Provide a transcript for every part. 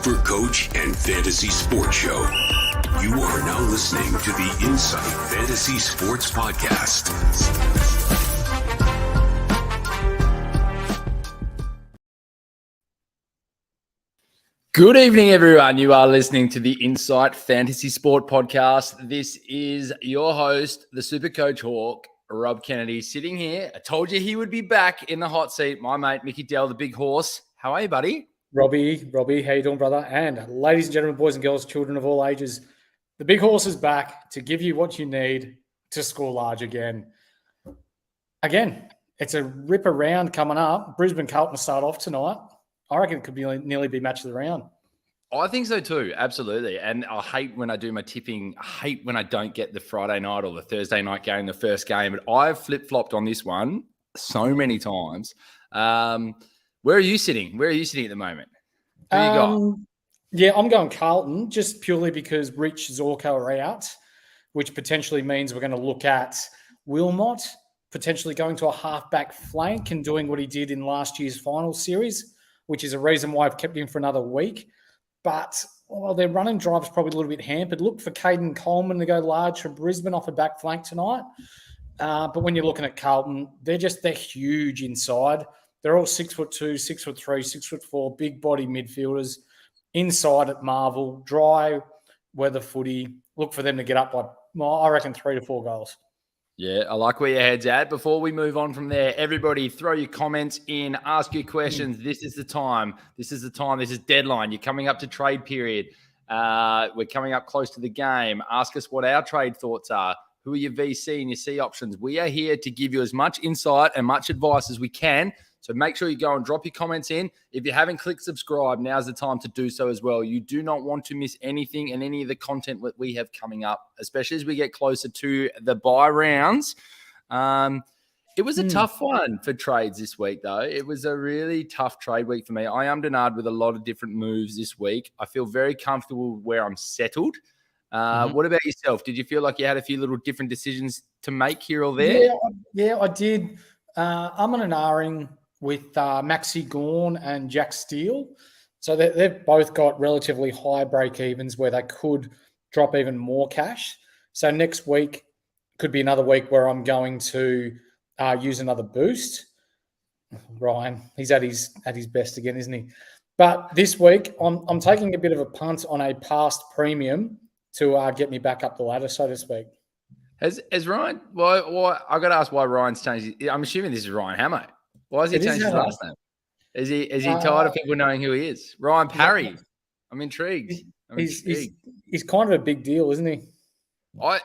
Supercoach and Fantasy Sports Show. You are now listening to the Insight Fantasy Sports Podcast. Good evening, everyone. You are listening to the Insight Fantasy Sport Podcast. This is your host, the Supercoach Hawk, Rob Kennedy, sitting here. I told you he would be back in the hot seat. My mate, Mickie, the big horse. How are you, buddy? Robbie, how you doing, brother? And ladies and gentlemen, boys and girls, children of all ages, the big horse is back to give you what you need to score large again. Again, it's a ripper round coming up. Brisbane Carlton start off tonight. I reckon it could be nearly be match of the round. I think so too, absolutely. And I hate when I do my tipping. I hate when I don't get the Friday night or the Thursday night game, the first game. But I've flip-flopped on this one so many times. Where are you sitting? Where are you sitting at the moment? Who you got? Yeah, I'm going Carlton just purely because Rich Zorko are out, which potentially means we're going to look at Wilmot potentially going to a halfback flank and doing what he did in last year's final series, which is a reason why I've kept him for another week. But their running drive is probably a little bit hampered. Look for Caden Coleman to go large for Brisbane off a back flank tonight. But when you're looking at Carlton, they're huge inside. They're all 6'2", 6'3", 6'4", big body midfielders. Inside at Marvel, dry weather footy. Look for them to get up by, I reckon, 3 to 4 goals. Yeah, I like where your head's at. Before we move on from there, everybody throw your comments in, ask your questions. This is the time. This is deadline. You're coming up to trade period. We're coming up close to the game. Ask us what our trade thoughts are. Who are your VC and your C options? We are here to give you as much insight and much advice as we can. So make sure you go and drop your comments in. If you haven't clicked subscribe, now's the time to do so as well. You do not want to miss anything and any of the content that we have coming up, especially as we get closer to the bye rounds. It was a tough one for trades this week, though. It was a really tough trade week for me. I am denied with a lot of different moves this week. I feel very comfortable where I'm settled. What about yourself? Did you feel like you had a few little different decisions to make here or there? Yeah, I did. I'm on an R-ing with Maxi Gawn and Jack Steele. So they've both got relatively high break-evens where they could drop even more cash. So next week could be another week where I'm going to use another boost. Ryan, he's at his best again, isn't he? But this week, I'm taking a bit of a punt on a past premium to get me back up the ladder, so to speak. Has Ryan? Why I got to ask why Ryan's changed. I'm assuming this is Ryan Hamo. Why has he changed his last name? Is he tired of people knowing who he is? Ryan Parry. Yeah. I'm intrigued. He's kind of a big deal, isn't he? I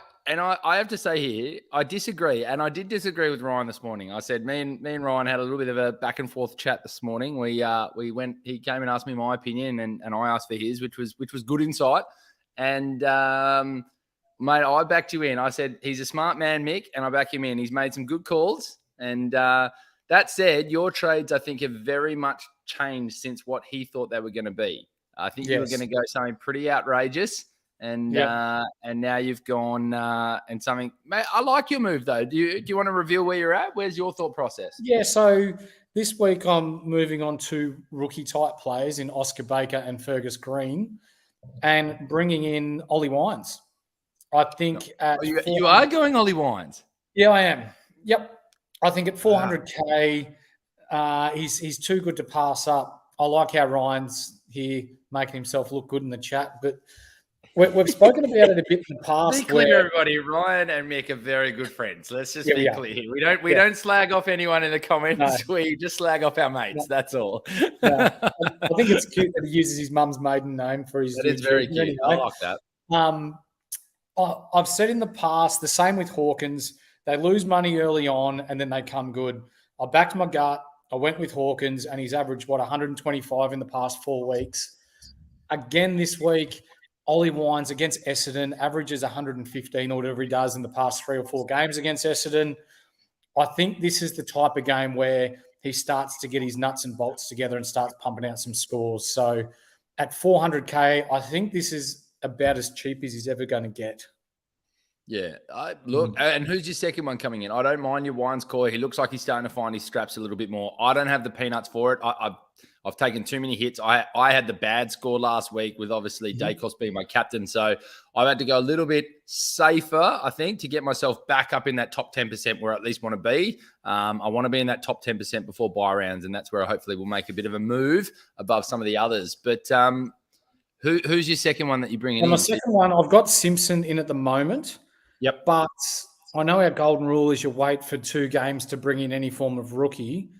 have to say here, I disagree. And I did disagree with Ryan this morning. I said me and Ryan had a little bit of a back and forth chat this morning. We went, he came and asked me my opinion and I asked for his, which was good insight. And mate, I backed you in. I said, he's a smart man, Mick, and I back him in. He's made some good calls. And that said, your trades, I think, have very much changed since what he thought they were going to be. I think you were going to go something pretty outrageous. And now you've gone and something. Mate, I like your move, though. Do you want to reveal where you're at? Where's your thought process? Yeah, so this week I'm moving on to rookie-type players in Oscar Baker and Fergus Green and bringing in Ollie Wines. I think you are going Ollie Wines. Yeah, I am. Yep. I think at 400K, he's too good to pass up. I like how Ryan's here making himself look good in the chat, but we've spoken about it a bit in the past. Be clear, everybody. Ryan and Mick are very good friends. Let's just be clear. We don't slag off anyone in the comments. No. We just slag off our mates. No. That's all. No. I think it's cute that he uses his mum's maiden name for his. That is very cute. Anyway. I like that. I've said in the past the same with Hawkins. They lose money early on and then they come good. I backed my gut. I went with Hawkins and he's averaged, 125 in the past 4 weeks. Again this week, Ollie Wines against Essendon averages 115 or whatever he does in the past 3 or 4 games against Essendon. I think this is the type of game where he starts to get his nuts and bolts together and starts pumping out some scores. So at 400K, I think this is about as cheap as he's ever going to get. Yeah. Look, and who's your second one coming in? I don't mind your Wines Coy. He looks like he's starting to find his straps a little bit more. I don't have the peanuts for it. I've taken too many hits. I had the bad score last week with obviously Dacos being my captain. So I've had to go a little bit safer, I think, to get myself back up in that top 10% where I at least want to be. I want to be in that top 10% before bye rounds, and that's where hopefully we'll make a bit of a move above some of the others. But who's your second one that you're bringing in? My second one, I've got Simpson in at the moment. Yep. But I know our golden rule is you wait for 2 games to bring in any form of rookie.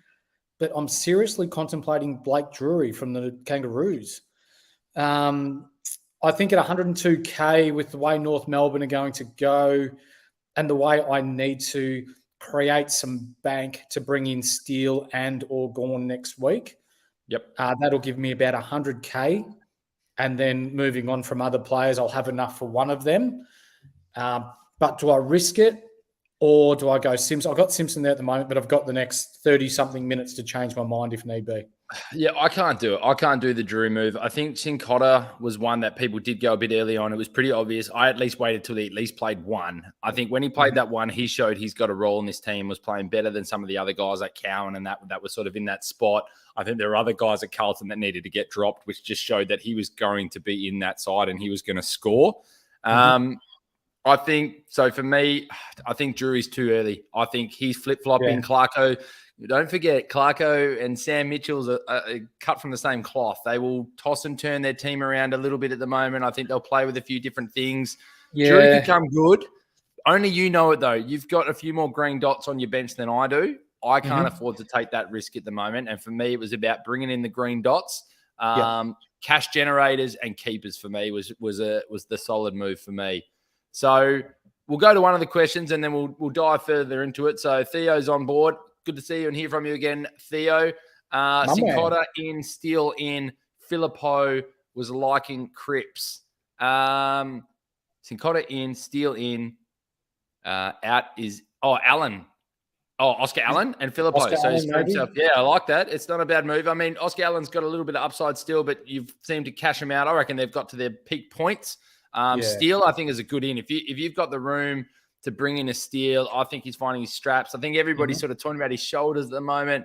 But I'm seriously contemplating Blake Drury from the Kangaroos. I think at 102K, with the way North Melbourne are going to go and the way I need to create some bank to bring in Steele and or Gawn next week, that'll give me about 100K. And then moving on from other players, I'll have enough for one of them. But do I risk it or do I go Simpson? I've got Simpson there at the moment, but I've got the next 30-something minutes to change my mind if need be. Yeah, I can't do it. I can't do the Drew move. I think Sincotta was one that people did go a bit early on. It was pretty obvious. I at least waited till he at least played one. I think when he played that one, he showed he's got a role in this team, was playing better than some of the other guys like Cowan, and that was sort of in that spot. I think there are other guys at Carlton that needed to get dropped, which just showed that he was going to be in that side and he was going to score. I think, so for me, I think Drury's too early. I think he's flip-flopping. Yeah. Clarko, don't forget, Clarko and Sam Mitchell's are cut from the same cloth. They will toss and turn their team around a little bit at the moment. I think they'll play with a few different things. Yeah. Drury could come good. Only you know it, though. You've got a few more green dots on your bench than I do. I can't afford to take that risk at the moment. And for me, it was about bringing in the green dots. Cash generators and keepers for me was the solid move for me. So we'll go to one of the questions and then we'll dive further into it. So Theo's on board. Good to see you and hear from you again, Theo. Sincotta in, Steele in, Filippo was liking Cripps. Sincotta in, Steele in, out is Allen. Oscar Allen and Filippo. So he's for himself. Yeah, I like that. It's not a bad move. I mean, Oscar Allen's got a little bit of upside still, but you've seemed to cash him out. I reckon they've got to their peak points. Steele, I think, is a good in. If you've got the room to bring in a Steele, I think he's finding his straps. I think everybody's sort of talking about his shoulders at the moment.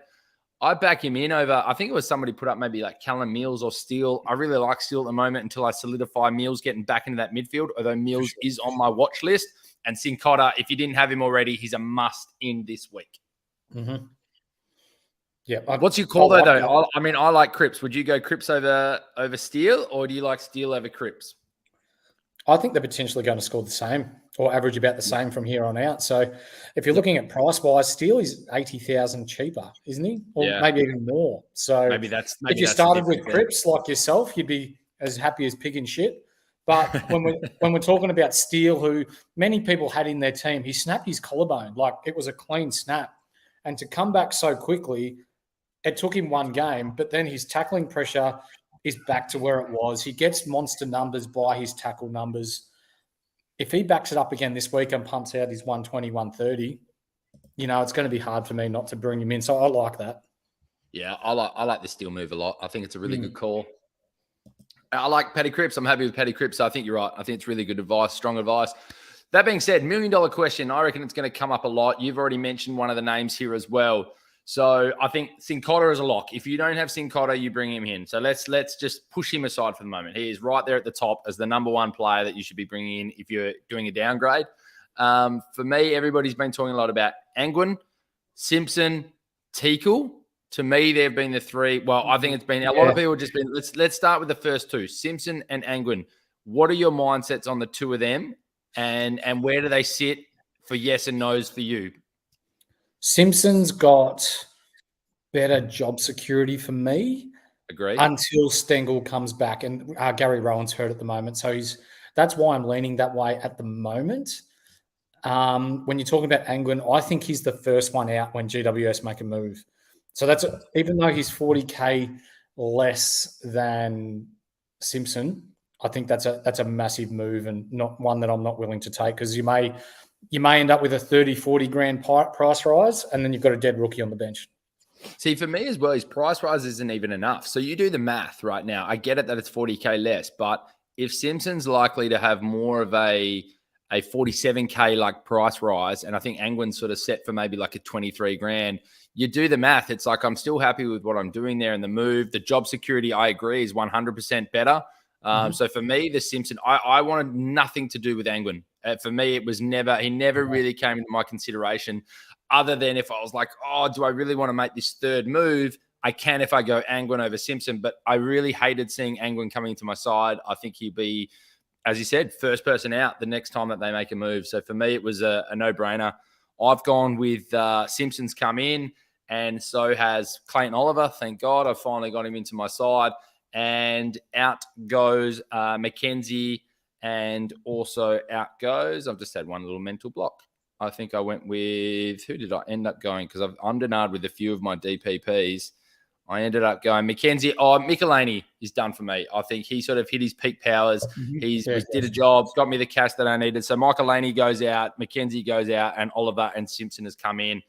I back him in over, I think it was somebody put up maybe like Callum Mills or Steele. I really like Steele at the moment until I solidify Mills getting back into that midfield, although Mills is on my watch list. And Sincotta, if you didn't have him already, he's a must in this week. Yeah. What's your call though? I mean, I like Cripps. Would you go Cripps over Steele, or do you like Steele over Cripps? I think they're potentially going to score the same or average about the same from here on out. So if you're looking at price-wise, Steele is 80,000 cheaper, isn't he? Or maybe even more. So maybe if you started with Cripps like yourself, you'd be as happy as pig in shit. But when we're talking about Steele, who many people had in their team, he snapped his collarbone. Like, it was a clean snap. And to come back so quickly, it took him one game, but then his tackling pressure is back to where it was. He gets monster numbers by his tackle numbers. If he backs it up again this week and pumps out his 120, 130, it's going to be hard for me not to bring him in. So I like that. Yeah, I like the Steele move a lot. I think it's a really good call. I like Paddy Cripps. I'm happy with Paddy Cripps. So I think you're right. I think it's really good advice, strong advice. That being said, $1 million question. I reckon it's going to come up a lot. You've already mentioned one of the names here as well. So I think Sincotta is a lock. If you don't have Sincotta, you bring him in. So let's just push him aside for the moment. He is right there at the top as the number one player that you should be bringing in if you're doing a downgrade. For me, everybody's been talking a lot about Angwin, Simpson, Teakle. To me, they've been the three. Well, I think it's been a lot of people have just been. Let's start with the first two, Simpson and Angwin. What are your mindsets on the two of them, and where do they sit for yes and no's for you? Simpson's got better job security for me. Agreed. Until Stengel comes back, and Gary Rowan's hurt at the moment, so that's why I'm leaning that way at the moment. When you're talking about Angwin, I think he's the first one out when GWS make a move. So even though he's 40K less than Simpson, I think that's a massive move and not one that I'm not willing to take, because you may end up with a 30, 40 grand price rise, and then you've got a dead rookie on the bench. See, for me as well, his price rise isn't even enough. So you do the math right now. I get it that it's 40K less, but if Simpson's likely to have more of a a 47K like price rise, and I think Angwin's sort of set for maybe like a 23 grand. You do the math. It's like, I'm still happy with what I'm doing there, and the move, the job security, I agree, is 100% better. So for me, the Simpson, I wanted nothing to do with Angwin. For me, it was he never really came into my consideration, other than if I was like, oh, do I really want to make this third move? I can if I go Angwin over Simpson, but I really hated seeing Angwin coming into my side. I think he'd be, as you said, first person out the next time that they make a move. So for me, it was a no-brainer. I've gone with Simpson's come in, and so has Clayton Oliver. Thank God I finally got him into my side. And out goes Mackenzie, and also out goes, I've just had one little mental block. I think I went with, who did I end up going? Because I've undernard with a few of my DPPs. I ended up going Mackenzie. Oh, Mickie is done for me. I think he sort of hit his peak powers. Did a job, got me the cash that I needed. So Michael Laney goes out, Mackenzie goes out, and Oliver and Simpson has come in.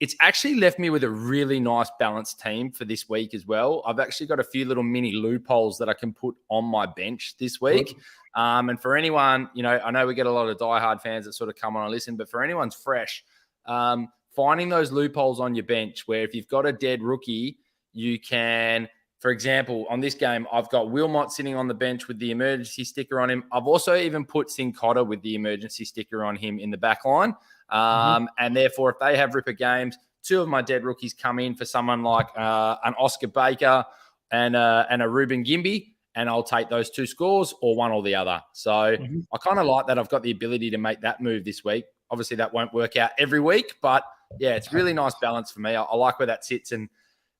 It's actually left me with a really nice balanced team for this week as well. I've actually got a few little mini loopholes that I can put on my bench this week. And for anyone, I know we get a lot of diehard fans that sort of come on and listen, but for anyone's fresh, finding those loopholes on your bench where if you've got a dead rookie, you can, for example, on this game, I've got Wilmot sitting on the bench with the emergency sticker on him. I've also even put Sincotta with the emergency sticker on him in the back line. And therefore, if they have ripper games, two of my dead rookies come in for someone like an Oscar Baker and a Ruben Gimby, and I'll take those two scores or one or the other. So I kind of like that I've got the ability to make that move this week. Obviously, that won't work out every week, but yeah, it's really nice balance for me. I like where that sits, and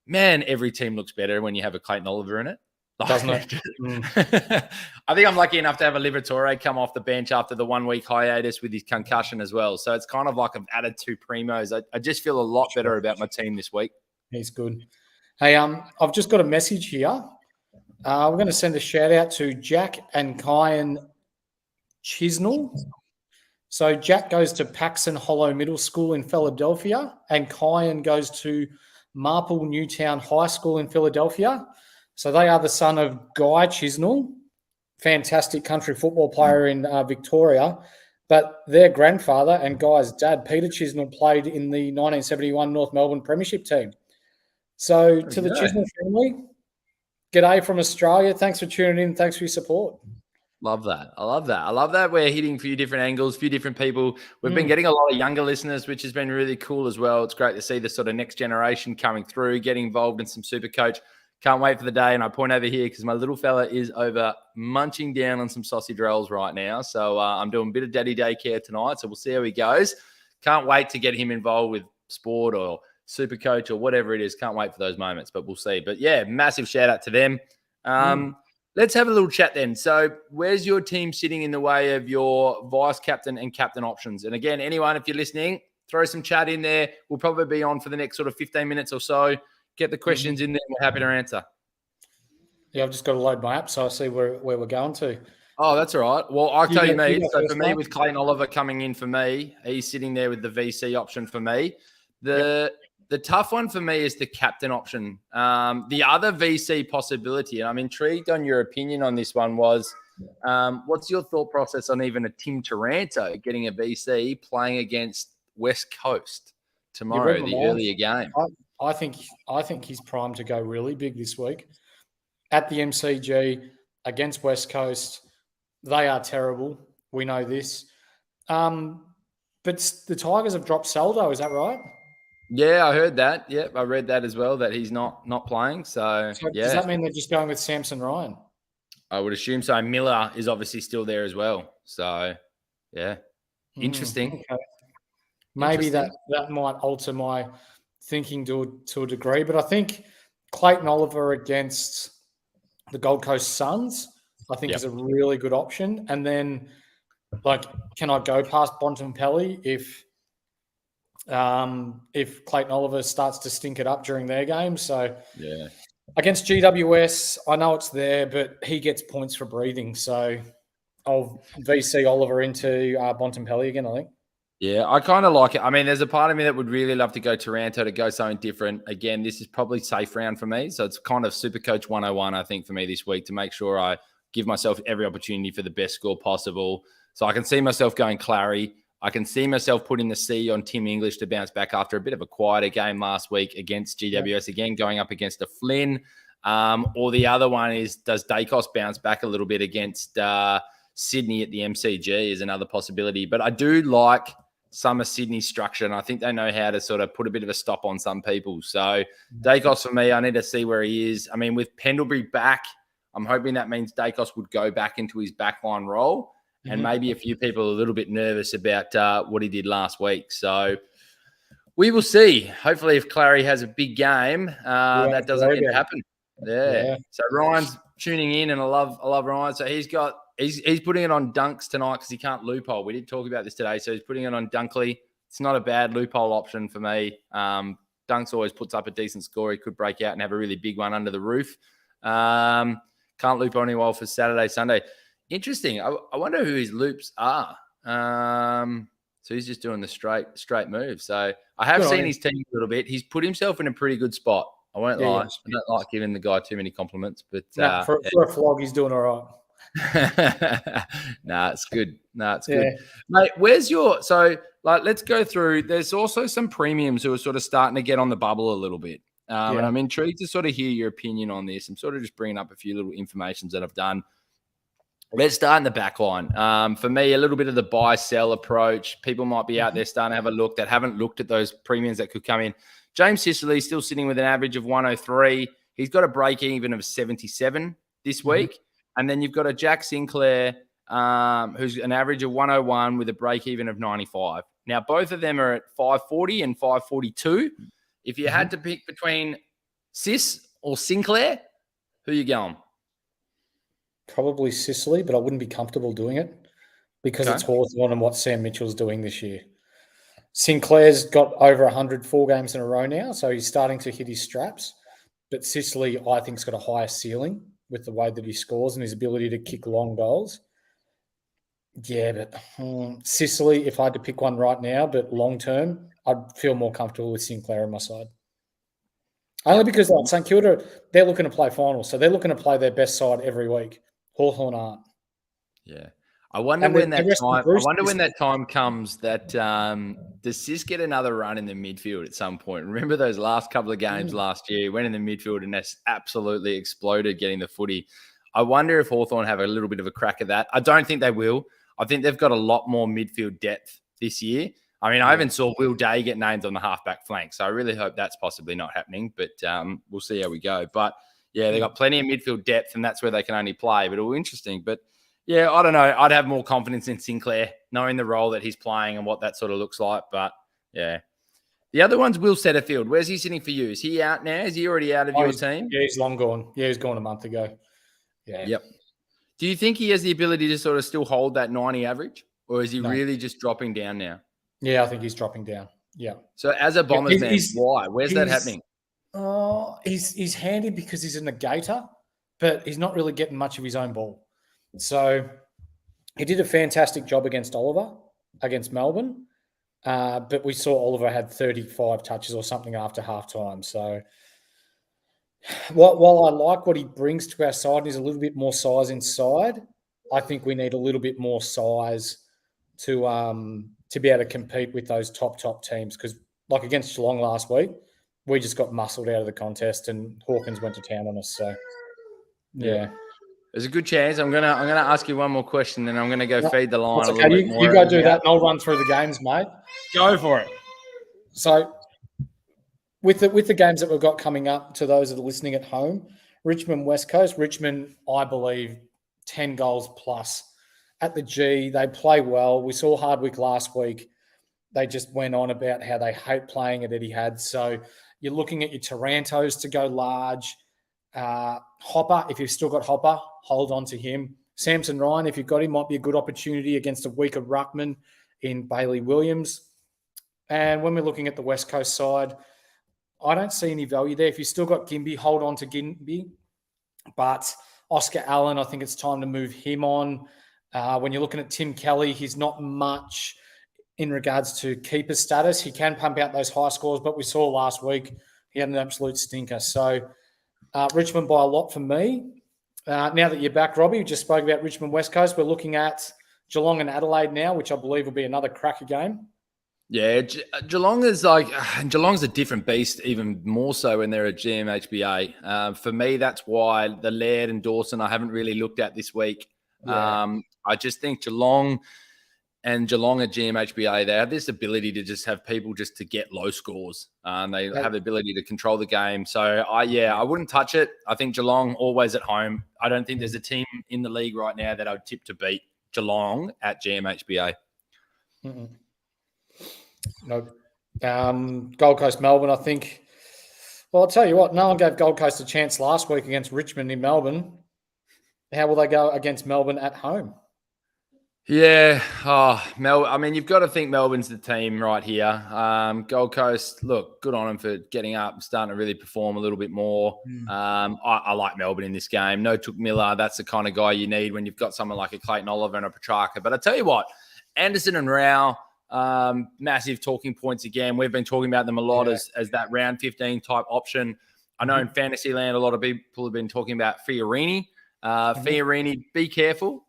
man, every team looks better when you have a Clayton Oliver in it. Doesn't it? I think I'm lucky enough to have a Liberatore come off the bench after the 1 week hiatus with his concussion as well. So it's kind of like I've added two primos. I just feel a lot better about my team this week. He's good. Hey, I've just got a message here. We're going to send a shout out to Jack and Kyan Chisnell. So Jack goes to Paxson Hollow Middle School in Philadelphia, and Kyan goes to Marple Newtown High School in Philadelphia. So they are the son of Guy Chisnell, fantastic country football player in Victoria. But their grandfather and Guy's dad, Peter Chisnell, played in the 1971 North Melbourne Premiership team. So to the Chisnell family, g'day from Australia. Thanks for tuning in. Thanks for your support. Love that. I love that. I love that we're hitting a few different angles, a few different people. We've been getting a lot of younger listeners, which has been really cool as well. It's great to see the sort of next generation coming through, getting involved in some Supercoach. Can't wait for the day. And I point over here because my little fella is over munching down on some sausage rolls right now. So I'm doing a bit of daddy daycare tonight. So we'll see how he goes. Can't wait to get him involved with sport or Supercoach or whatever it is. Can't wait for those moments, but we'll see. But yeah, massive shout out to them. Let's have a little chat then. So where's your team sitting in the way of your vice captain and captain options? And again, anyone, if you're listening, throw some chat in there. We'll probably be on for the next sort of 15 minutes or so. Get the questions in there. We're happy to answer. Yeah, I've just got to load my app so I see where we're going to. Oh, that's all right. Well, I'll tell you, mate. So for me, with Clayton Oliver coming in for me, he's sitting there with the VC option for me. The tough one for me is the captain option. The other VC possibility, and I'm intrigued on your opinion on this one, was what's your thought process on even a Tim Taranto getting a VC playing against West Coast tomorrow, the earlier game? I think he's primed to go really big this week. At the MCG against West Coast, they are terrible. We know this. But the Tigers have dropped Saldo, is that right? Yeah, I heard that. Yep, I read that as well, that he's not playing. So yeah. Does that mean they're just going with Samson Ryan? I would assume so. Miller is obviously still there as well. So, yeah. Interesting. Okay. Maybe that might alter my thinking to a degree. But I think Clayton Oliver against the Gold Coast Suns, I think is a really good option. And then, can I go past Bontempelli if Clayton Oliver starts to stink it up during their game? So yeah, against GWS, I know it's there, but he gets points for breathing. So I'll VC Oliver into Bontempelli again, I think. Yeah, I kind of like it. I mean, there's a part of me that would really love to go Taranto to go something different. Again, this is probably safe round for me. So it's kind of Supercoach 101, I think, for me this week, to make sure I give myself every opportunity for the best score possible. So I can see myself going Clary. I can see myself putting the C on Tim English to bounce back after a bit of a quieter game last week against GWS again, going up against a Flynn. Or the other one is, does Dacos bounce back a little bit against Sydney at the MCG is another possibility. But I do like some of Sydney's structure, and I think they know how to sort of put a bit of a stop on some people. So Dacos for me, I need to see where he is. I mean, with Pendlebury back, I'm hoping that means Dacos would go back into his backline role. And maybe a few people are a little bit nervous about what he did last week. So we will see. Hopefully, if Clary has a big game, that doesn't need to happen. Yeah. So Ryan's tuning in, and I love Ryan. So he's putting it on Dunks tonight because he can't loophole. We did talk about this today. So he's putting it on Dunkley. It's not a bad loophole option for me. Dunks always puts up a decent score. He could break out and have a really big one under the roof. Can't loop on anyone for Saturday, Sunday. Interesting. I wonder who his loops are. So he's just doing the straight move. So I have seen his team a little bit. He's put himself in a pretty good spot. I won't lie. I don't like giving the guy too many compliments, but for a flog, he's doing all right. It's good. It's good. Mate, where's your let's go through. There's also some premiums who are sort of starting to get on the bubble a little bit. And I'm intrigued to sort of hear your opinion on this. I'm sort of just bringing up a few little informations that I've done. Let's start in the back line. For me, a little bit of the buy-sell approach. People might be out there starting to have a look that haven't looked at those premiums that could come in. James Sicily still sitting with an average of 103. He's got a break-even of 77 this week. And then you've got a Jack Sinclair who's an average of 101 with a break-even of 95. Now, both of them are at 540 and 542. If you had to pick between Sis or Sinclair, who are you going? Probably Sicily, but I wouldn't be comfortable doing it because it's Hawthorn and what Sam Mitchell's doing this year. Sinclair's got over 104 games in a row now, so he's starting to hit his straps. But Sicily, I think, has got a higher ceiling with the way that he scores and his ability to kick long goals. Yeah, but Sicily, if I had to pick one right now, but long term, I'd feel more comfortable with Sinclair on my side. Only because like St Kilda, they're looking to play finals, so they're looking to play their best side every week. Hawthorn aren't. Yeah. I wonder when that time comes that does Sis get another run in the midfield at some point? Remember those last couple of games last year? He went in the midfield and that's absolutely exploded getting the footy. I wonder if Hawthorn have a little bit of a crack at that. I don't think they will. I think they've got a lot more midfield depth this year. I mean, I even saw Will Day get named on the halfback flank, so I really hope that's possibly not happening, but we'll see how we go. But, yeah, they've got plenty of midfield depth, and that's where they can only play, but it'll be interesting. But, yeah, I don't know. I'd have more confidence in Sinclair, knowing the role that he's playing and what that sort of looks like. But, yeah. The other one's Will Setterfield. Where's he sitting for you? Is he out now? Is he already out of your team? Yeah, he's long gone. Yeah, he's gone a month ago. Yeah. Yep. Do you think he has the ability to sort of still hold that 90 average, or is he really just dropping down now? Yeah, I think he's dropping down. Yeah. So as a Bombers man, why? Where's that happening? He's handy because he's a negator, but he's not really getting much of his own ball. So he did a fantastic job against Melbourne, but we saw Oliver had 35 touches or something after halftime. So while I like what he brings to our side, and he's a little bit more size inside, I think we need a little bit more size to be able to compete with those top teams. Because like against Geelong last week, we just got muscled out of the contest and Hawkins went to town on us. So, yeah. There's a good chance. I'm gonna ask you one more question, then I'm gonna go feed the line a little bit more. You go do that, and I'll run through the games, mate. Go for it. So, with the games that we've got coming up, to those that are listening at home, Richmond West Coast. Richmond, I believe, 10 goals plus at the G. They play well. We saw Hardwick last week. They just went on about how they hate playing at Etihad. So you're looking at your Tarantos to go large. Hopper, if you've still got Hopper, hold on to him. Samson Ryan, if you've got him, might be a good opportunity against a weaker ruckman in Bailey Williams. And when we're looking at the West Coast side, I don't see any value there. If you've still got Gimby, hold on to Gimby. But Oscar Allen, I think it's time to move him on. When you're looking at Tim Kelly, he's not much in regards to keeper status. He can pump out those high scores, but we saw last week he had an absolute stinker. So Richmond by a lot for me. Now that you're back, Robbie, we just spoke about Richmond West Coast. We're looking at Geelong and Adelaide now, which I believe will be another cracker game. Yeah, Geelong's a different beast, even more so when they're at GMHBA. For me, that's why the Laird and Dawson I haven't really looked at this week. Yeah. I just think Geelong at GMHBA, they have this ability to just have people just to get low scores. They have the ability to control the game. So, I wouldn't touch it. I think Geelong always at home. I don't think there's a team in the league right now that I would tip to beat Geelong at GMHBA. Mm-mm. No. Gold Coast, Melbourne, I think. Well, I'll tell you what, no one gave Gold Coast a chance last week against Richmond in Melbourne. How will they go against Melbourne at home? Yeah. I mean, you've got to think Melbourne's the team right here. Gold Coast, look, good on them for getting up and starting to really perform a little bit more. I like Melbourne in this game. No Took Miller. That's the kind of guy you need when you've got someone like a Clayton Oliver and a Petrarca. But I tell you what, Anderson and Rao, massive talking points again. We've been talking about them a lot as that round 15 type option. I know in Fantasyland, a lot of people have been talking about Fiorini. Fiorini, be careful.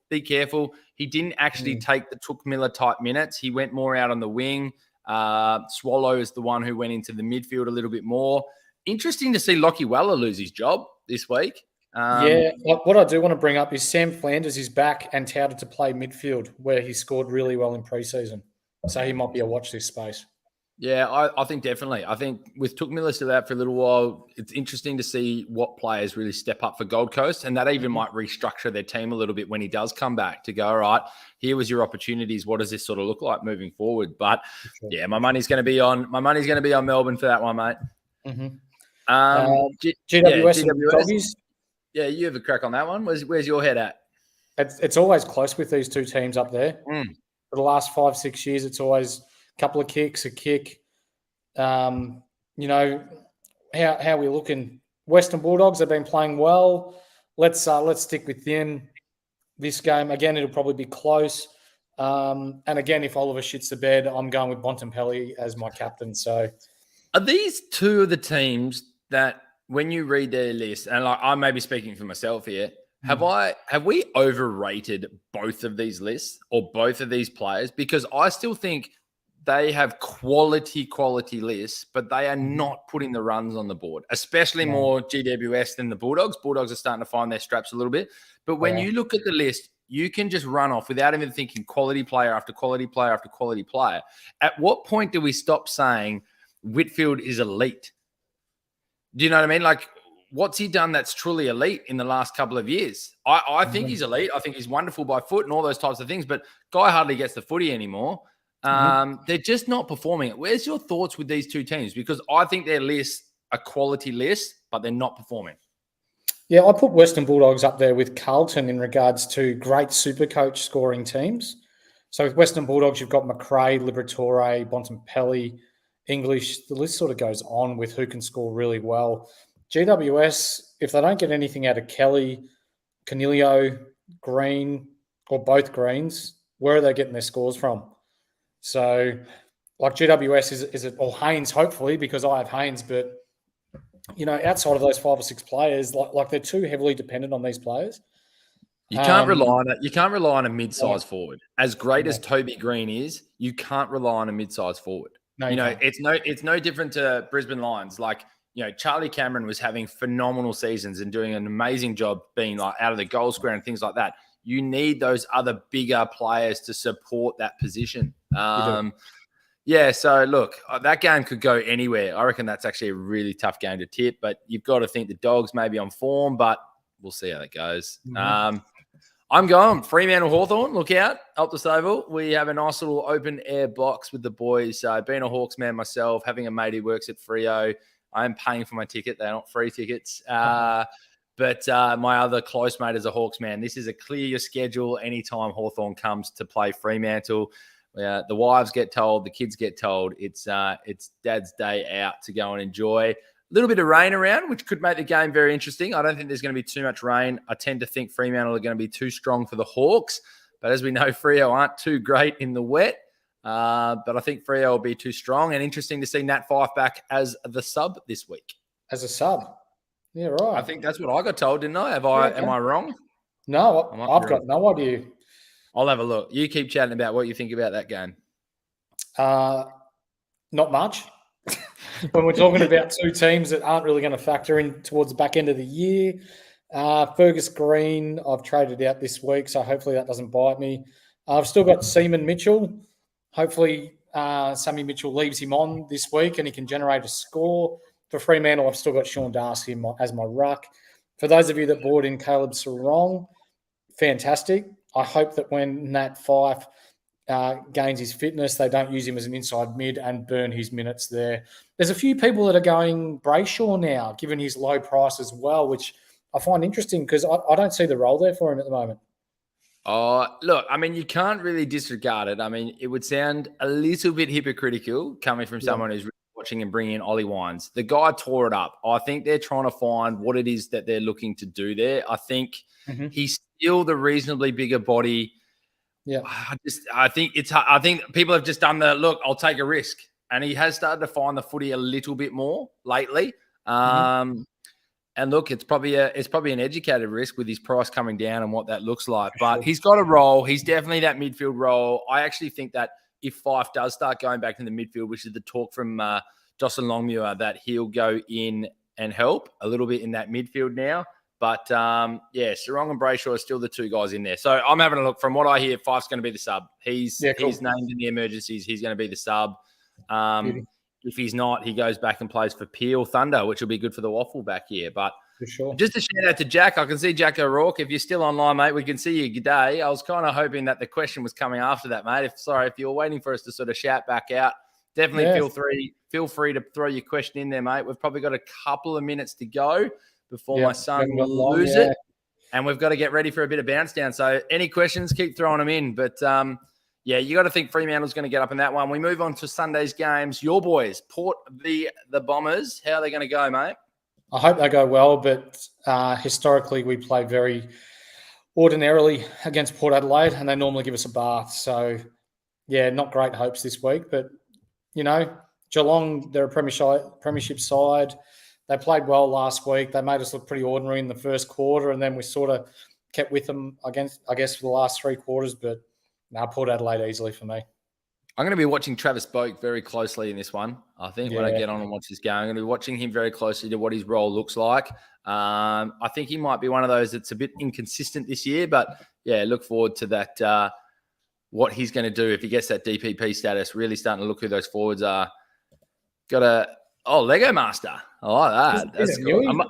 He didn't actually take the Took Miller type minutes. He went more out on the wing. Swallow is the one who went into the midfield a little bit more. Interesting to see Lockie Weller lose his job this week. What I do want to bring up is Sam Flanders is back and touted to play midfield, where he scored really well in preseason. So he might be a watch this space. Yeah, I think definitely. I think with Took Miller still out for a little while, it's interesting to see what players really step up for Gold Coast, and that even might restructure their team a little bit when he does come back to go, all right, here was your opportunities. What does this sort of look like moving forward? But yeah, my money's going to be on Melbourne for that one, mate. GWS and Doggies. Yeah, you have a crack on that one. Where's your head at? It's always close with these two teams up there. For the last 5-6 years, it's always a couple of kicks, a kick. How we looking? Western Bulldogs have been playing well. Let's stick with them. This game again, it'll probably be close. And again, if Oliver shits the bed, I'm going with Bontempelli as my captain. So, are these two of the teams that when you read their list, and like I may be speaking for myself here, have we overrated both of these lists or both of these players? Because I still think they have quality lists, but they are not putting the runs on the board, especially more GWS than the Bulldogs. Bulldogs are starting to find their straps a little bit. But when you look at the list, you can just run off without even thinking quality player after quality player after quality player. At what point do we stop saying Whitfield is elite? Do you know what I mean? Like, what's he done that's truly elite in the last couple of years? I think he's elite. I think he's wonderful by foot and all those types of things, but guy hardly gets the footy anymore. They're just not performing. Where's your thoughts with these two teams? Because I think their lists are quality lists, but they're not performing. Yeah, I put Western Bulldogs up there with Carlton in regards to great Supercoach scoring teams. So with Western Bulldogs, you've got McRae, Liberatore, Bontempelli, English. The list sort of goes on with who can score really well. GWS, if they don't get anything out of Kelly, Canilio, Green, or both Greens, where are they getting their scores from? So, like GWS, is it, or Haynes, hopefully, because I have Haynes, but, outside of those 5 or 6 players, like they're too heavily dependent on these players. You can't rely on it. You can't rely on a mid-sized forward. As great as Toby Green is, you can't rely on a mid-sized forward. No, it's no different to Brisbane Lions. Like, Charlie Cameron was having phenomenal seasons and doing an amazing job being like out of the goal square and things like that. You need those other bigger players to support that position. So look, that game could go anywhere. I reckon that's actually a really tough game to tip, but you've got to think the Dogs may be on form, but we'll see how that goes. I'm going Fremantle Hawthorn. Look out, Optus Oval. We have a nice little open air box with the boys. Being a Hawks man myself, having a mate who works at Freo, I am paying for my ticket. They're not free tickets. But my other close mate is a Hawks man. This is a clear your schedule anytime Hawthorn comes to play Fremantle. The wives get told, the kids get told. It's Dad's day out to go and enjoy. A little bit of rain around, which could make the game very interesting. I don't think there's going to be too much rain. I tend to think Fremantle are going to be too strong for the Hawks. But as we know, Freo aren't too great in the wet. But I think Freo will be too strong. And interesting to see Nat Fyfe back as the sub this week. As a sub? Yeah, right. I think that's what I got told, didn't I? Am I wrong? No, I've got no idea. I'll have a look. You keep chatting about what you think about that game. Not much. When we're talking about two teams that aren't really going to factor in towards the back end of the year. Fergus Green, I've traded out this week, so hopefully that doesn't bite me. I've still got Seaman Mitchell. Hopefully Sammy Mitchell leaves him on this week and he can generate a score. For Fremantle, I've still got Sean Darcy as my ruck. For those of you that bought in Caleb Sarong, fantastic. I hope that when Nat Fyfe gains his fitness, they don't use him as an inside mid and burn his minutes there. There's a few people that are going Brayshaw now, given his low price as well, which I find interesting because I don't see the role there for him at the moment. Look, I mean, you can't really disregard it. I mean, it would sound a little bit hypocritical coming from someone who's really watching and bringing in Ollie Wines. The guy tore it up. I think they're trying to find what it is that they're looking to do there. I think he's still the reasonably bigger body. Yeah, I think people have just done the look. I'll take a risk, and he has started to find the footy a little bit more lately. And look, it's probably an educated risk with his price coming down and what that looks like. But he's got a role. He's definitely that midfield role. I actually think that if Fyfe does start going back in the midfield, which is the talk from Jocelyn Longmuir, that he'll go in and help a little bit in that midfield now. But, Sarong and Brayshaw are still the two guys in there. So I'm having a look. From what I hear, Fyfe's going to be the sub. He's named in the emergencies. He's going to be the sub. If he's not, he goes back and plays for Peel Thunder, which will be good for the waffle back here. But for sure. Just a shout out to Jack. I can see Jack O'Rourke. If you're still online, mate, we can see you. G'day. I was kind of hoping that the question was coming after that, mate. If you're waiting for us to sort of shout back out, definitely feel free to throw your question in there, mate. We've probably got a couple of minutes to go before my son will lose it. And we've got to get ready for a bit of bounce down. So any questions, keep throwing them in. But, you got to think Fremantle's going to get up in that one. We move on to Sunday's games. Your boys, Port v. the Bombers. How are they going to go, mate? I hope they go well, but historically we play very ordinarily against Port Adelaide and they normally give us a bath. So, not great hopes this week. But, Geelong, they're a premiership side. They played well last week. They made us look pretty ordinary in the first quarter and then we sort of kept with them, for the last three quarters. But, Port Adelaide easily for me. I'm going to be watching Travis Boak very closely in this one. I think when I get on and watch this game, I'm going to be watching him very closely to what his role looks like. I think he might be one of those that's a bit inconsistent this year, but look forward to that, what he's going to do if he gets that DPP status, really starting to look who those forwards are. Lego Master. I like that. That's cool.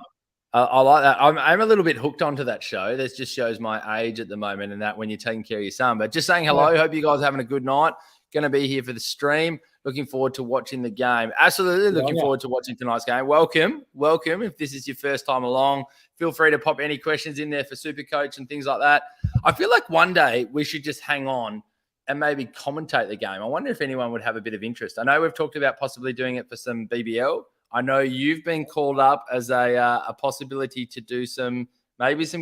I like that. I'm a little bit hooked onto that show. This just shows my age at the moment and that when you're taking care of your son. But just saying hello. Hope you guys are having a good night. Going to be here for the stream. Looking forward to watching the game. Absolutely looking forward to watching tonight's game. Welcome. If this is your first time along, feel free to pop any questions in there for Supercoach and things like that. I feel like one day we should just hang on and maybe commentate the game. I wonder if anyone would have a bit of interest. I know we've talked about possibly doing it for some BBL. I know you've been called up as a possibility to do some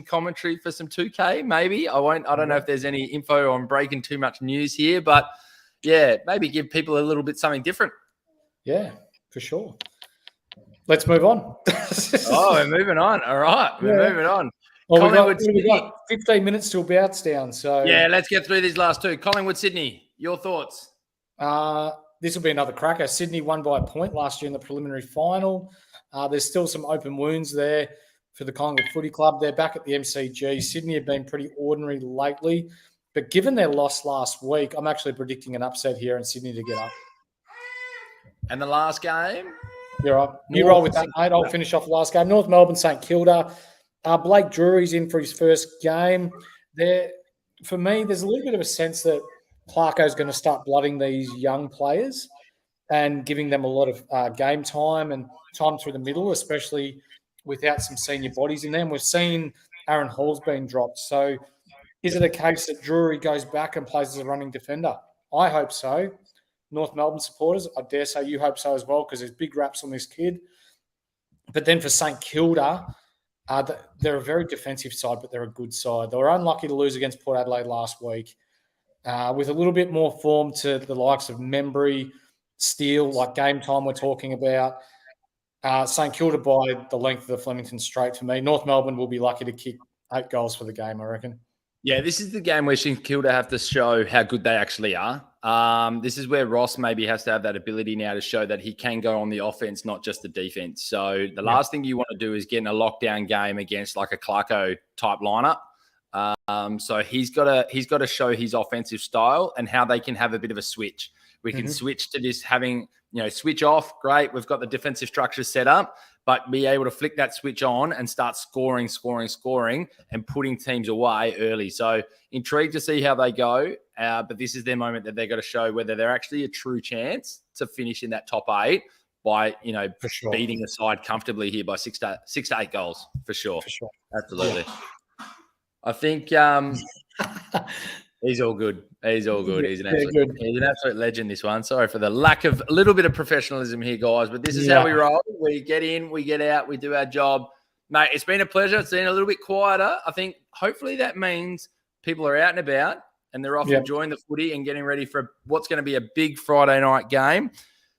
commentary for some 2K. Maybe I don't know if there's any info on breaking too much news here, but maybe give people a little bit something different. Yeah, for sure. Let's move on. We're moving on. All right, we're moving on. Well, we've got 15 minutes till bounce down. So let's get through these last two. Collingwood, Sydney, your thoughts? This will be another cracker. Sydney won by a point last year in the preliminary final. There's still some open wounds there for the Collingwood Footy Club. They're back at the MCG. Sydney have been pretty ordinary lately. But given their loss last week, I'm actually predicting an upset here and Sydney to get up. And the last game? You're right. You roll with that, mate. I'll finish off the last game. North Melbourne, St Kilda. Blake Drury's in for his first game. For me, there's a little bit of a sense that Clarko's going to start blooding these young players and giving them a lot of game time and time through the middle, especially without some senior bodies in there. And we've seen Aaron Hall's been dropped. So is it a case that Drury goes back and plays as a running defender? I hope so. North Melbourne supporters, I dare say you hope so as well because there's big raps on this kid. But then for St Kilda, they're a very defensive side, but they're a good side. They were unlucky to lose against Port Adelaide last week. With a little bit more form to the likes of Membry, Steele, like game time we're talking about. St Kilda by the length of the Flemington Straight for me. North Melbourne will be lucky to kick 8 goals for the game, I reckon. Yeah, this is the game where St Kilda have to show how good they actually are. This is where Ross maybe has to have that ability now to show that he can go on the offense, not just the defense. So the last thing you want to do is get in a lockdown game against like a Clarko type lineup. So he's got to show his offensive style and how they can have a bit of a switch. We can switch to this having, switch off. Great. We've got the defensive structure set up, but be able to flick that switch on and start scoring and putting teams away early. So intrigued to see how they go. But this is their moment that they've got to show whether they're actually a true chance to finish in that top 8 by, beating a side comfortably here by 6 to 8 goals for sure. Absolutely. Yeah. I think he's all good. He's all good. He's an absolute legend, this one. Sorry for the lack of a little bit of professionalism here, guys, but this is how we roll. We get in, we get out, we do our job. Mate, it's been a pleasure. It's been a little bit quieter. I think hopefully that means people are out and about and they're off enjoying the footy and getting ready for what's going to be a big Friday night game.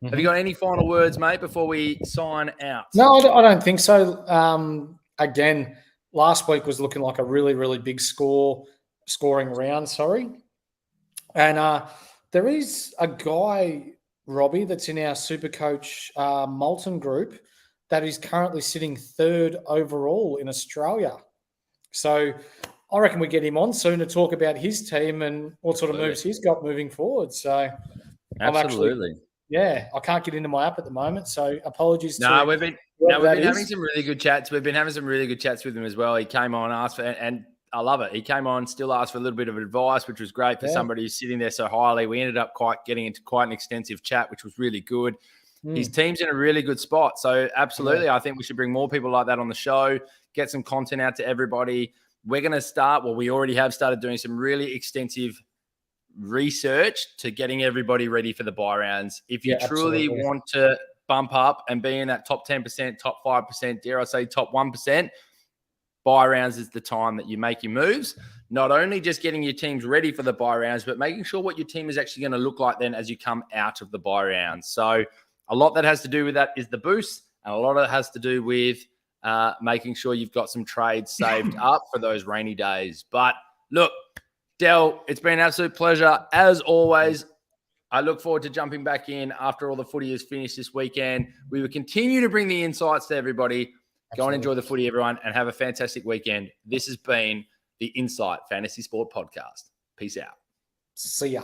Have you got any final words, mate, before we sign out? No, I don't think so. Again, last week was looking like a really, really big scoring round, And there is a guy, Robbie, that's in our Supercoach Moulton group that is currently sitting 3rd overall in Australia. So I reckon we get him on soon to talk about his team and what sort of moves he's got moving forward. So absolutely. I can't get into my app at the moment, so apologies. We've been having some really good chats. We've been having some really good chats with him as well. He came on, asked for, and I love it. He came on, still asked for a little bit of advice, which was great for somebody who's sitting there so highly. We ended up getting into quite an extensive chat, which was really good. His team's in a really good spot. So absolutely, I think we should bring more people like that on the show, get some content out to everybody. We're going to start, we already have started doing some really extensive research to getting everybody ready for the bye rounds. If you truly want to bump up and be in that top 10%, top 5%, dare I say top 1%, bye rounds is the time that you make your moves. Not only just getting your teams ready for the bye rounds, but making sure what your team is actually going to look like then as you come out of the bye rounds. So a lot that has to do with that is the boost, and a lot of it has to do with making sure you've got some trades saved up for those rainy days. But look, Del, it's been an absolute pleasure. As always, I look forward to jumping back in after all the footy is finished this weekend. We will continue to bring the insights to everybody. Go and enjoy the footy, everyone, and have a fantastic weekend. This has been the Insight Fantasy Sport Podcast. Peace out. See ya.